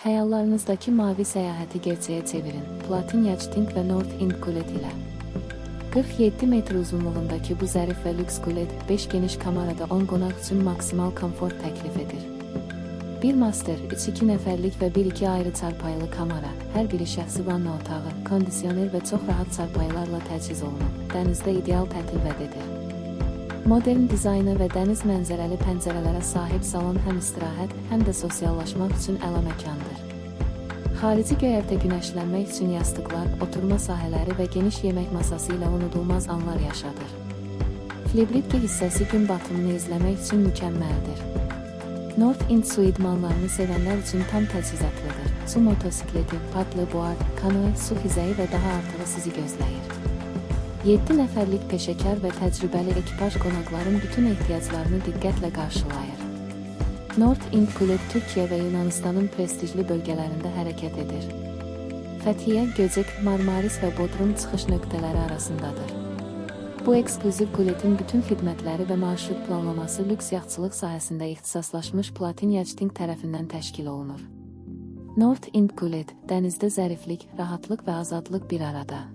Xəyallarınızdakı mavi səyahəti gerçəyə çevirin. Platin Yachting və North End Kulet ilə. 47 metr uzunluğundakı bu zərif və lüks kulet 5 geniş kamerada 10 qonaq üçün maksimal komfort təklif edir. Bir master, 2 nəfərlik və 1-2 ayrı çarpayılı kamera, hər biri şəxsi vanna otağı, kondisioner və çox rahat çarpayılarla təchiz olunub. Dənizdə ideal tətil vəd edir. Modern dizaynı və dəniz mənzərəli pəncərələrə sahib salon həm istirahət, həm də sosiallaşmaq üçün əla məkandır. Xarici göyərtə günəşlənmək üçün yastıqlar, oturma sahələri və geniş yemək masası ilə unudulmaz anlar yaşadır. Flibritki hissəsi gün batımını izləmək üçün mükəmməldir. North End su idmanlarını sevənlər üçün tam təchizatlıdır. Su motosikleti, paddleboard, kanoe, su xizəyi və daha artığı sizi gözləyir. 7 nəfərlik peşəkar və təcrübəli ekipaj qonaqların bütün ehtiyaclarını diqqətlə qarşılayır. North End Kulet Türkiyə və Yunanistanın prestijli bölgələrində hərəkət edir. Fəthiyə, Göcək, Marmaris və Bodrum çıxış nöqtələri arasındadır. Bu eksklüziv kuletin bütün xidmətləri və marşrut planlaması lüks yaxçılıq sahəsində ixtisaslaşmış Platin Yachting tərəfindən təşkil olunur. North End Kulet, dənizdə zəriflik, rahatlıq və azadlıq bir arada.